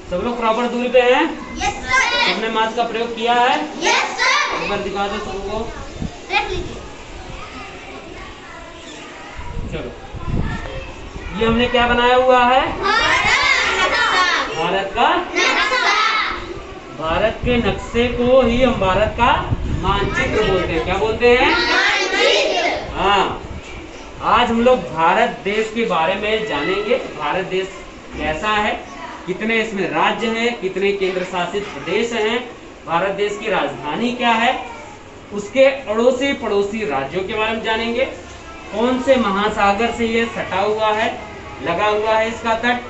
सब लोग प्रॉपर दूरी पे हैं? Yes sir. सबने मास्क का प्रयोग किया है? Yes sir. एक बार दिखा दो सबको। रख लीजिए। चलो, ये हमने क्या बनाया हुआ है? भारत का नक्शा। भारत के नक्शे को ही हम भारत का मानचित्र बोलते हैं। क्या बोलते हैं? मानचित्र। हाँ, आज हम लोग भारत देश के बारे में जानेंगे। भारत देश कैसा है, कितने इसमें राज्य हैं, कितने केंद्र शासित प्रदेश हैं, भारत देश की राजधानी क्या है, उसके अड़ोसी पड़ोसी राज्यों के बारे में जानेंगे। कौन से महासागर से ये सटा हुआ है, लगा हुआ है इसका तट,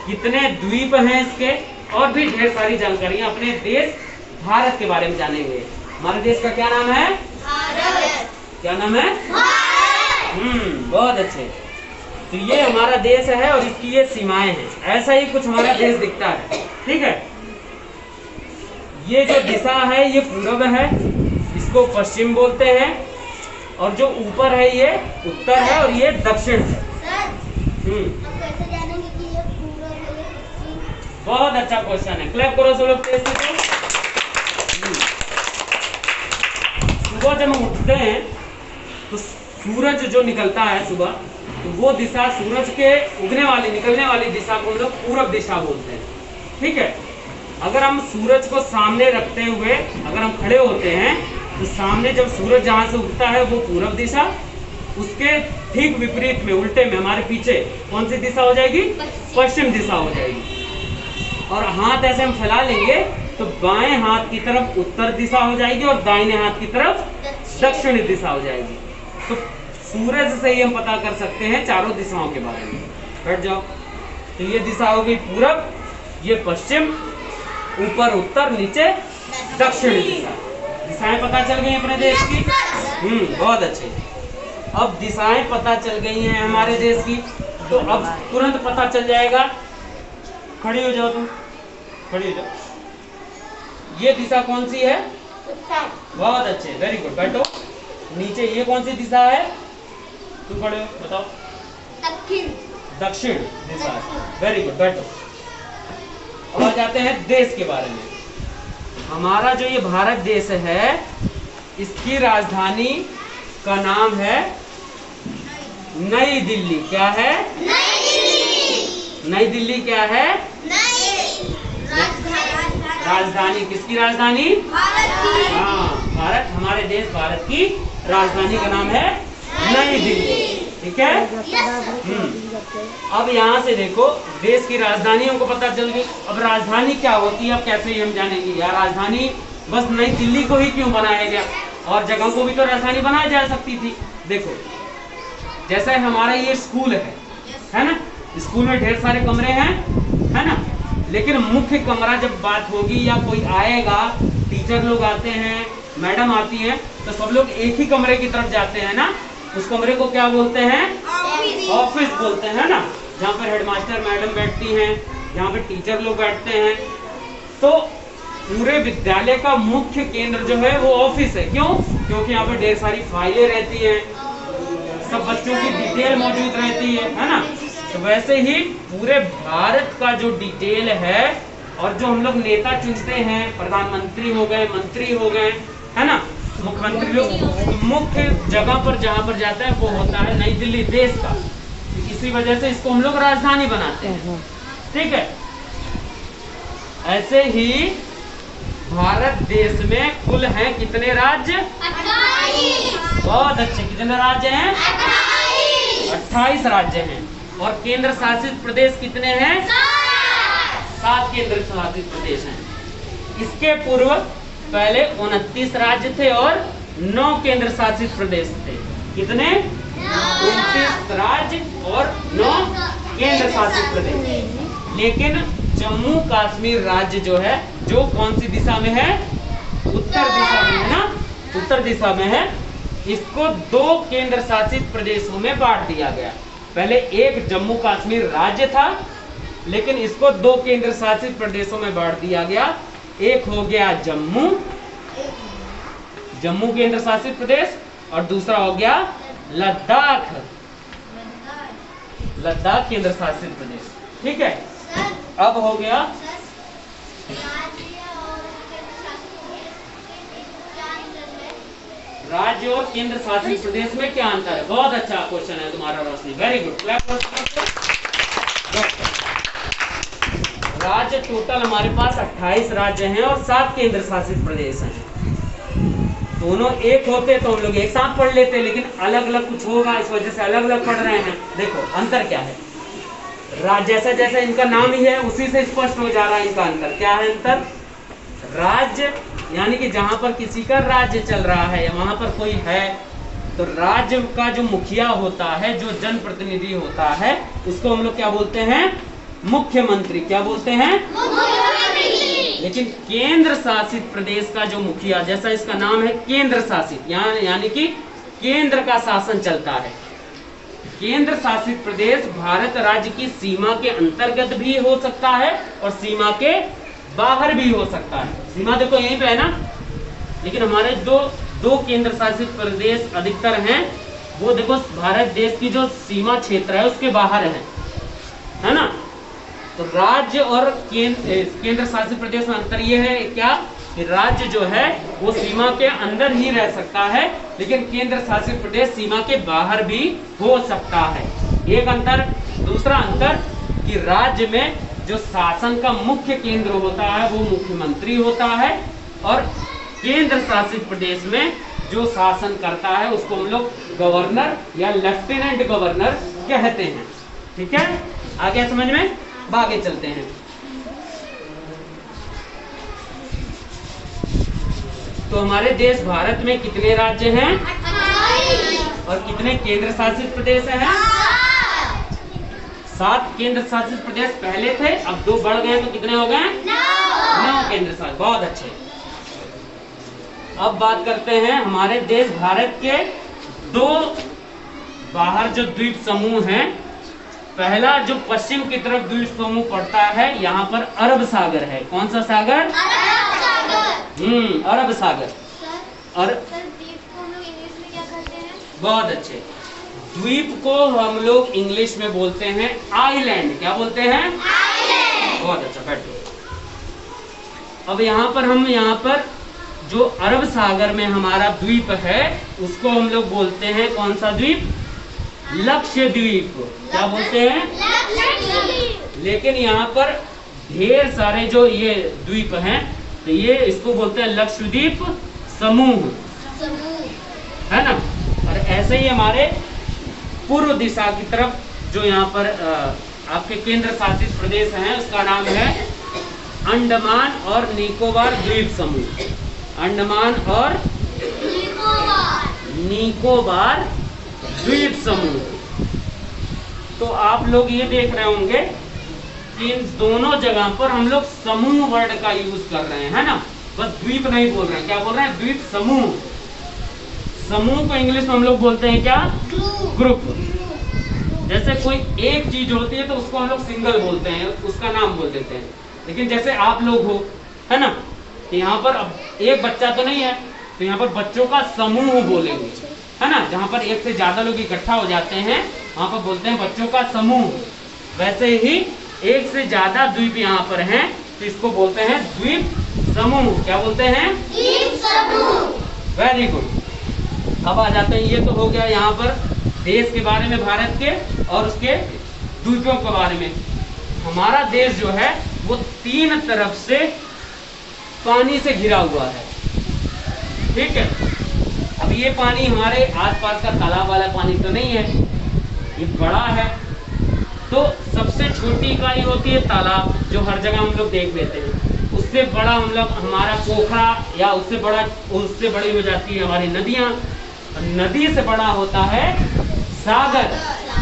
कितने द्वीप हैं इसके, और भी ढेर सारी जानकारियां अपने देश भारत के बारे में जानेंगे। हमारे देश का क्या नाम है? भारत। क्या नाम है? भारत। बहुत अच्छे। तो ये हमारा देश है और इसकी ये सीमाएं हैं। ऐसा ही कुछ हमारा देश दिखता है, ठीक है। ये जो दिशा है ये पूर्व है, इसको पश्चिम बोलते हैं, और जो ऊपर है ये उत्तर है और ये दक्षिण है। सर, हम कैसे जानेंगे कि ये पूर्व है या पश्चिम? बहुत अच्छा क्वेश्चन है, क्लैप करो सब लोग तेज से। सुबह जब हम उठते हैं तो सूरज जो निकलता है सुबह, तो वो दिशा सूरज के उगने वाली निकलने वाली दिशा को हम लोग पूरब दिशा बोलते हैं, ठीक है। अगर हम सूरज को सामने रखते हुए अगर हम खड़े होते हैं तो सामने जब सूरज जहां से उगता है वो पूरब दिशा, उसके ठीक विपरीत में उल्टे में हमारे पीछे कौन सी दिशा हो जाएगी? पश्चिम दिशा हो जाएगी। और हाथ ऐसे हम फैला लेंगे तो बाएं हाथ की तरफ उत्तर दिशा हो जाएगी और दाहिने हाथ की तरफ दक्षिणी दिशा हो जाएगी। तो सूरज से ही हम पता कर सकते हैं चारों दिशाओं के बारे में। बैठ जाओ। तो ये दिशा हो गई पूरब, ये पश्चिम, ऊपर उत्तर, नीचे दक्षिणी दिशा। दिशाएं पता चल गई अपने देश की? बहुत अच्छे। अब दिशाएं पता चल गई हैं हमारे देश की, तो अब तुरंत पता चल जाएगा। खड़ी हो जाओ तुम, खड़ी हो जाओ। ये दिशा कौन सी है? उत्तर। बहुत अच्छे, वेरी गुड। बैठो। नीचे ये कौन सी दिशा है? तुम खड़े हो, बताओ। दक्षिण। दक्षिण दिशा है, वेरी गुड। बैठो। अब आ जाते हैं देश के बारे में। हमारा जो ये भारत देश है, इसकी राजधानी का नाम है नई दिल्ली। क्या है? नई दिल्ली। नई दिल्ली क्या है? नई राजधानी। किसकी राजधानी? भारत की। हाँ, भारत, हमारे देश भारत की राजधानी का नाम है नई दिल्ली, ठीक है। अब यहाँ से देखो, देश की राजधानी हमको पता चल गई। अब राजधानी क्या होती है, अब कैसे हम जानेंगे? यार राजधानी बस नई दिल्ली को ही क्यों बनाया गया, और जगह को भी तो राजधानी बनाई जा सकती थी। देखो, जैसे हमारा ये स्कूल है ना, स्कूल में ढेर सारे कमरे हैं, है ना, लेकिन मुख्य कमरा जब बात होगी या कोई आएगा, टीचर लोग आते हैं, मैडम आती हैं, तो सब लोग एक ही कमरे की तरफ जाते हैं ना। उस कमरे को क्या बोलते हैं? ऑफिस बोलते हैं ना, जहाँ पर हेडमास्टर मैडम बैठती हैं, जहाँ पे टीचर लोग बैठते हैं। तो पूरे विद्यालय का मुख्य केंद्र जो है वो ऑफिस है। क्यों? क्योंकि यहाँ पर ढेर सारी फाइलें रहती हैं, सब बच्चों की डिटेल मौजूद रहती है ना। तो वैसे ही पूरे भारत का जो डिटेल है, और जो हम लोग नेता चुनते हैं, प्रधानमंत्री हो गए, मंत्री हो गए, है ना, मुख्यमंत्री लोग, तो मुख्य जगह पर जहाँ पर जाता है वो होता है नई दिल्ली, देश का। इसी वजह से इसको हम लोग राजधानी बनाते हैं, ठीक है। ऐसे ही भारत देश में कुल हैं कितने राज्य? 28। बहुत अच्छे। कितने राज्य हैं? 28 राज्य हैं। और केंद्र शासित प्रदेश कितने हैं? 7 केंद्र शासित प्रदेश हैं। इसके पूर्व पहले 29 राज्य थे और 9 केंद्र शासित प्रदेश थे। कितने? 29 राज्य और 9 केंद्र शासित प्रदेश। लेकिन जम्मू कश्मीर राज्य जो है, जो कौन सी दिशा में है? उत्तर दिशा में है ना, उत्तर दिशा में है। इसको 2 केंद्र शासित प्रदेशों में बांट दिया गया। पहले एक जम्मू कश्मीर राज्य था, लेकिन इसको 2 केंद्र शासित प्रदेशों में बांट दिया गया। एक हो गया जम्मू, जम्मू केंद्र शासित प्रदेश, और दूसरा हो गया लद्दाख, लद्दाख केंद्र शासित प्रदेश, ठीक है। अब हो गया राज्य और केंद्र शासित प्रदेश में क्या अंतर है? बहुत अच्छा क्वेश्चन है तुम्हारा रोशनी, वेरी गुड, क्लैप। राज्य टोटल हमारे पास 28 राज्य हैं और 7 केंद्र शासित प्रदेश हैं। दोनों एक होते तो हम लोग एक साथ पढ़ लेते, लेकिन अलग अलग कुछ होगा, इस वजह से अलग अलग पढ़ रहे हैं। देखो अंतर क्या है, जैसा जैसा इनका नाम ही है उसी से स्पष्ट हो जा रहा है इनका अंतर। क्या है अंतर? राज्य यानी कि जहां पर किसी का राज्य चल रहा है या वहां पर कोई है, तो राज्य का जो मुखिया होता है, जो जनप्रतिनिधि होता है, उसको हम लोग क्या बोलते हैं? मुख्यमंत्री। क्या बोलते हैं? मुख्यमंत्री। लेकिन केंद्र शासित प्रदेश का जो मुखिया, जैसा इसका नाम है केंद्र शासित, यानी कि केंद्र का शासन चलता है। केंद्र शासित प्रदेश भारत राज्य की सीमा के अंतर्गत भी हो सकता है और सीमा के बाहर भी हो सकता है। सीमा देखो यहीं पे है ना, लेकिन हमारे दो केंद्र शासित प्रदेश अधिकतर हैं, वो देखो भारत देश की जो सीमा क्षेत्र है उसके बाहर है ना। तो राज्य और केंद्र शासित प्रदेश में अंतर ये है क्या, कि राज्य जो है वो सीमा के अंदर ही रह सकता है, लेकिन केंद्र शासित प्रदेश सीमा के बाहर भी हो सकता है। एक अंतर। दूसरा अंतर कि राज्य में जो शासन का मुख्य केंद्र होता है वो मुख्यमंत्री होता है, और केंद्र शासित प्रदेश में जो शासन करता है उसको हम लोग गवर्नर या लेफ्टिनेंट गवर्नर कहते हैं। ठीक है, आगे समझ में? आगे चलते हैं। तो हमारे देश भारत में कितने राज्य हैं? 28। और कितने केंद्र शासित प्रदेश हैं? 7 केंद्र शासित प्रदेश पहले थे, अब 2 बढ़ गए तो कितने हो गए? 9 केंद्र शासित। बहुत अच्छे। अब बात करते हैं हमारे देश भारत के 2 बाहर जो द्वीप समूह हैं। पहला जो पश्चिम की तरफ द्वीप समूह पड़ता है, यहाँ पर अरब सागर है। कौन सा सागर? अरब सागर। और द्वीप को हम लोग इंग्लिश में क्या कहते हैं? बहुत अच्छे। द्वीप को हम लोग इंग्लिश में बोलते हैं आइलैंड। क्या बोलते हैं? आइलैंड। बहुत अच्छा, बैठो। अब यहाँ पर जो अरब सागर में हमारा द्वीप है उसको हम लोग बोलते हैं कौन सा द्वीप? लक्षद्वीप। क्या बोलते हैं? लक्षद्वीप। लेकिन यहाँ पर ढेर सारे जो ये द्वीप हैं, तो ये इसको बोलते हैं लक्षद्वीप समूह, है ना। और ऐसे ही हमारे पूर्व दिशा की तरफ जो यहाँ पर आपके केंद्र शासित प्रदेश हैं उसका नाम है अंडमान और निकोबार द्वीप समूह। अंडमान और निकोबार द्वीप समूह। तो आप लोग ये देख रहे होंगे कि इन दोनों जगह पर हम लोग समूह वर्ड का यूज कर रहे हैं, है ना। बस द्वीप नहीं बोल रहे हैं। क्या बोल रहे हैं? द्वीप समूह। समूह को इंग्लिश में हम लोग बोलते हैं क्या? ग्रुप। जैसे कोई एक चीज होती है तो उसको हम लोग सिंगल बोलते हैं, उसका नाम बोल देते हैं। लेकिन जैसे आप लोग हो, है ना, यहाँ पर अब एक बच्चा तो नहीं है, तो यहाँ पर बच्चों का समूह बोलेंगे, है ना। जहाँ पर एक से ज्यादा लोग इकट्ठा हो जाते हैं वहां पर बोलते हैं बच्चों का समूह। वैसे ही एक से ज्यादा द्वीप यहाँ पर हैं तो इसको बोलते हैं द्वीप समूह। क्या बोलते हैं? द्वीप समूह। Very good. अब आ जाते हैं, ये तो हो गया यहाँ पर देश के बारे में, भारत के और उसके द्वीपों के बारे में। हमारा देश जो है वो 3 तरफ से पानी से घिरा हुआ है, ठीक है। अब ये पानी हमारे आसपास का तालाब वाला पानी तो नहीं है, ये बड़ा है। तो सबसे छोटी इकाई होती है तालाब, जो हर जगह हम लोग देख लेते हैं। उससे बड़ा हम लोग हमारा पोखरा, या उससे बड़ी हो जाती है हमारी नदियाँ। नदी से बड़ा होता है सागर,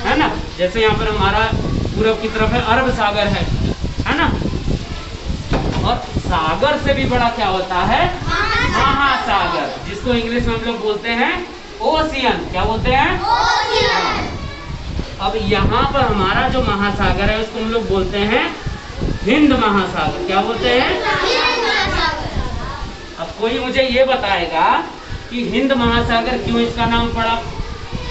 है ना। जैसे यहाँ पर हमारा पूरब की तरफ है अरब सागर है ना। और सागर से भी बड़ा क्या होता है? महासागर, जिसको इंग्लिश में हम लोग बोलते हैं ओशियन। क्या बोलते हैं? ओशियन। अब यहाँ पर हमारा जो महासागर है उसको हम लोग बोलते हैं हिंद महासागर। क्या बोलते हैं? हिंद महासागर। अब कोई मुझे ये बताएगा कि हिंद महासागर क्यों इसका नाम पड़ा?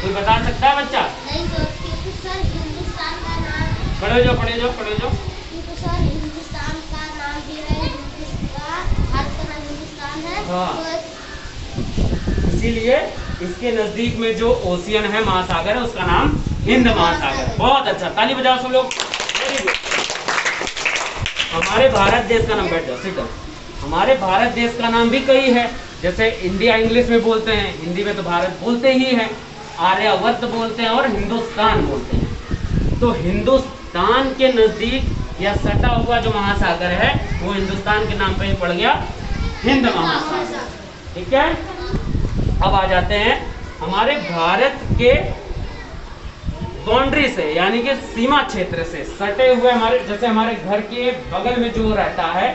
कोई बता सकता है बच्चा? नहीं सर, क्योंकि सर हिंदुस्तान का नाम पढ़ो जो क्योंकि सर हिंदुस्तान का नाम भी है, भारत का नाम हिंदुस्तान है। हाँ। तो इसीलिए इसके नजदीक में जो ओशियन है, महासागर है, उसका नाम हिंद महासागर। बहुत अच्छा, ताली बजाओ सब लोग। Very good. हमारे भारत देश का नाम, बैठ जाओ, सिट डाउन। हमारे भारत देश का नाम भी कई है, जैसे इंडिया इंग्लिश में बोलते हैं, हिंदी में तो भारत बोलते ही हैं, आर्यावर्त बोलते हैं और हिंदुस्तान बोलते हैं। तो हिंदुस्तान के नजदीक या सटा हुआ जो महासागर है वो हिंदुस्तान के नाम पे ही पड़ गया, हिंद महासागर। ठीक है, अब आ जाते हैं हमारे भारत के बाउंड्री से, यानी कि सीमा क्षेत्र से सटे हुए हमारे, जैसे हमारे घर के बगल में जो रहता है,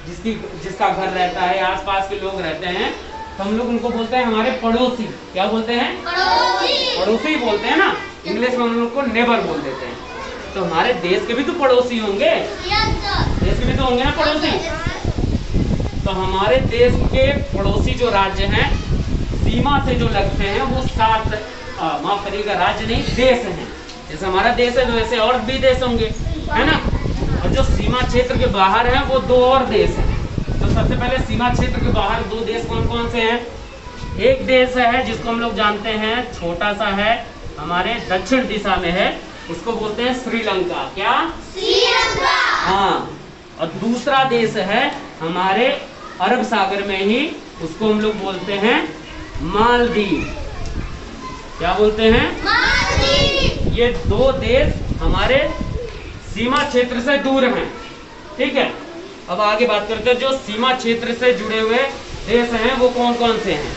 जिसका घर रहता है, आसपास के लोग रहते हैं, तो हम लोग उनको बोलते हैं हमारे पड़ोसी। क्या बोलते हैं? पड़ोसी बोलते हैं ना, इंग्लिश में हम लोग को नेबर बोल देते हैं। तो हमारे देश के भी तो पड़ोसी होंगे, देश के भी तो होंगे ना पड़ोसी। तो हमारे देश के पड़ोसी जो राज्य हैं, सीमा से जो लगते हैं, वो 7, माफ करिएगा, राज्य नहीं, देश हैं। जैसे हमारा देश है तो वैसे और भी देश होंगे, है ना। और जो सीमा क्षेत्र के बाहर हैं वो 2 और देश हैं। तो सबसे पहले सीमा क्षेत्र के बाहर 2 देश कौन कौन से हैं? एक देश है जिसको हम लोग जानते हैं, छोटा सा है, हमारे दक्षिण दिशा में है, उसको बोलते हैं श्रीलंका। क्या? श्रीलंका। हाँ। और दूसरा देश है हमारे अरब सागर में ही, उसको हम लोग बोलते हैं मालदीव। क्या बोलते हैं? मालदीव। ये 2 देश हमारे सीमा क्षेत्र से दूर हैं। ठीक है, अब आगे बात करते हैं जो सीमा क्षेत्र से जुड़े हुए देश हैं वो कौन कौन से हैं।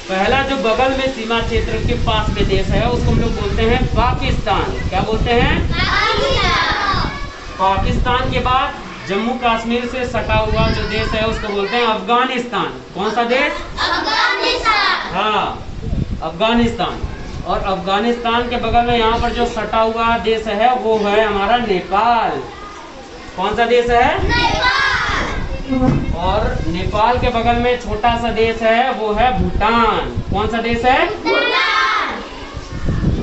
पहला जो बगल में सीमा क्षेत्र के पास में देश है उसको हम लोग बोलते हैं पाकिस्तान। क्या बोलते हैं? पाकिस्तान के बाद जम्मू कश्मीर से सटा हुआ जो देश है उसको बोलते हैं अफगानिस्तान। कौन सा देश? अफगानिस्तान। हाँ, अफगानिस्तान। और अफगानिस्तान के बगल में यहाँ पर जो सटा हुआ देश है वो है हमारा नेपाल। कौन सा देश है? नेपाल। और नेपाल के बगल में छोटा सा देश है वो है भूटान। कौन सा देश है? भूटान।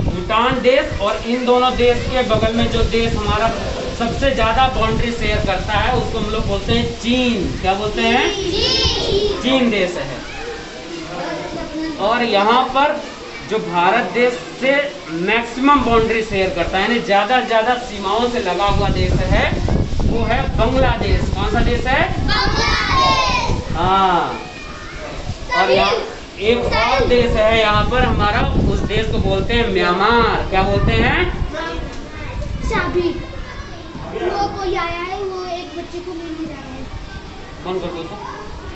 भूटान देश। और इन दोनों देश के बगल में जो देश हमारा सबसे ज्यादा बाउंड्री शेयर करता है उसको हम लोग बोलते हैं चीन। क्या बोलते हैं? चीन देश है। और यहाँ पर जो भारत देश से मैक्सिमम बाउंड्री शेयर करता है, यानी ज्यादा सीमाओं से लगा हुआ देश है, वो है बांग्लादेश। कौन सा देश है? बांग्लादेश। हाँ। और यहाँ एक और देश है यहाँ पर हमारा, उस देश को बोलते हैं म्यांमार। क्या बोलते हैं? वो कोई आया है, वो एक बच्चे को मिल रहा है। कौन कर दो तो?